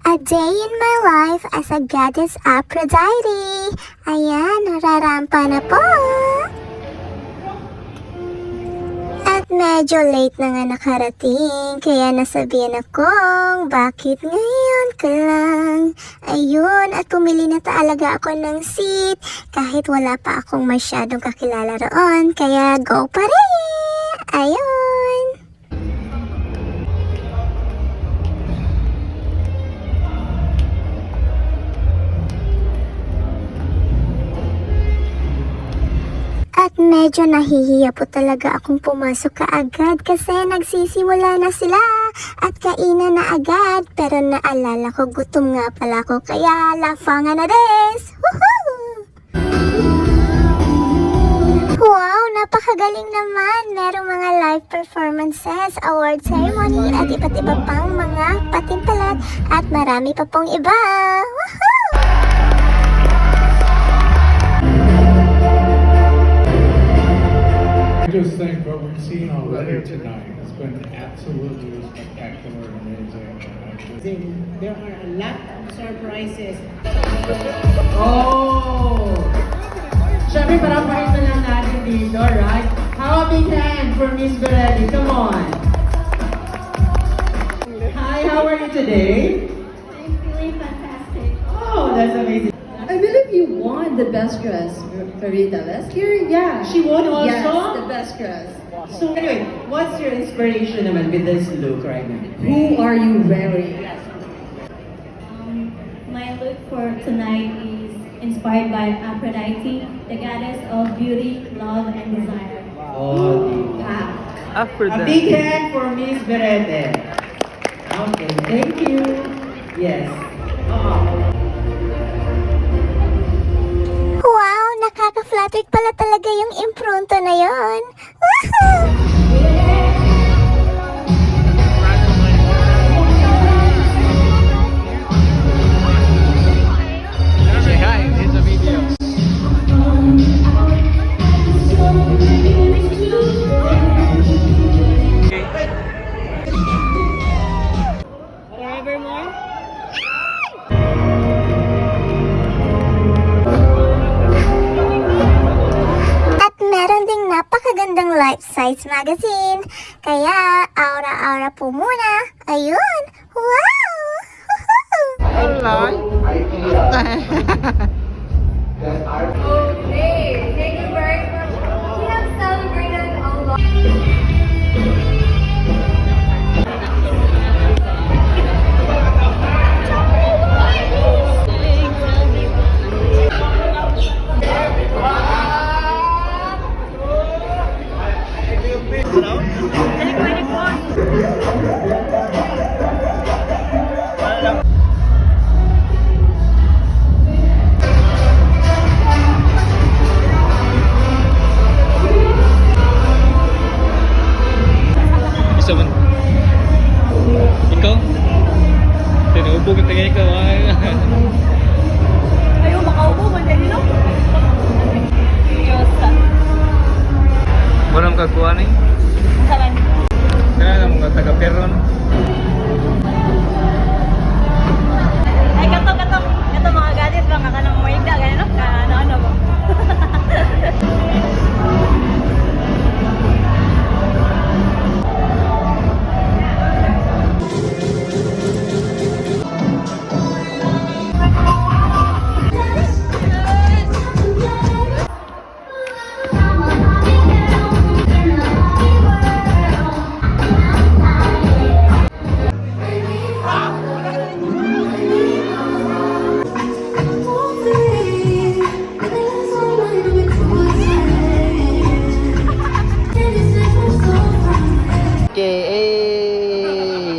A day in my life as a goddess Aphrodite. Ayan, nararampa na po. At medyo late na nga nakarating, kaya nasabihan akong bakit ngayon ka lang. Ayun, at pumili na talaga ako ng seat kahit wala pa akong masyadong kakilala roon, kaya go pa rin! Ayun! At medyo nahihiya po talaga akong pumasok kaagad kasi nagsisimula na sila at kainan na agad. Pero naalala ko gutom nga pala ko kaya lafangan na des! Woohoo! Wow! Napakagaling naman! Merong mga live performances, award ceremony at iba't iba pang mga patimpalat at marami pa pong iba! Woohoo! I just think what we've seen already tonight has been absolutely spectacular and amazing. There are a lot of surprises. Oh! Siyempre, parang pakita lang natin dito, right? How a big hand for Miss Berelli. Come on. Hi, how are you today? I'm feeling fantastic. Oh, that's amazing. I believe you won the best dress, Farida. Let's hear it. Yeah. She won also? Yes, the best dress. So anyway, what's your inspiration naman with this look right now? Who are you wearing? My look for tonight is inspired by Aphrodite, the goddess of beauty, love, and desire. Oh, a big hand for Miss Berete. Okay, thank you. Yes. Wow! Nakaka-flattered pala talaga yung impronto na yon. Woohoo! At meron ding napakagandang life-size magazine. Kaya, aura-aura po muna. Ayun! Wow! Okay, thank you very much. We have celebrated a lot. Isa man. Ikaw? Tinubo ka tingin ikaw. Ayaw makaupo, mandali no? Diyosa. Walang kagkuhan eh. Saban. Kaya na mga taga-peron. Ay, kato mga gadis ba? Nga ka ng maigda, gano'n no? Ano ba?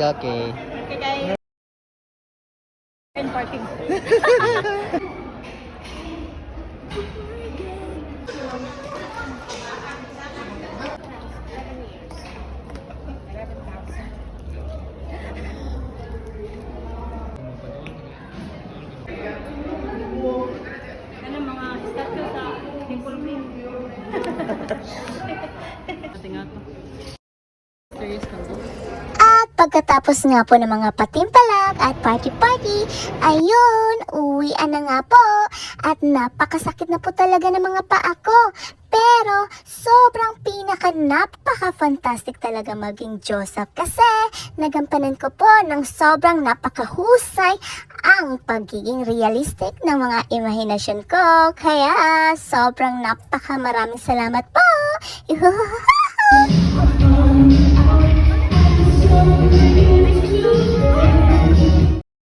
Okay. Okay, parking. Ano mga statue sa Dimple Green? At Pagkatapos nga po ng mga patimpalak at party-party, ayun, uwian na nga po. At napakasakit na po talaga ng mga paa ko. Pero sobrang napaka-fantastic talaga maging Joseph kasi nagampanan ko po ng sobrang napakahusay ang pagiging realistic ng mga imahinasyon ko. Kaya sobrang maraming salamat po.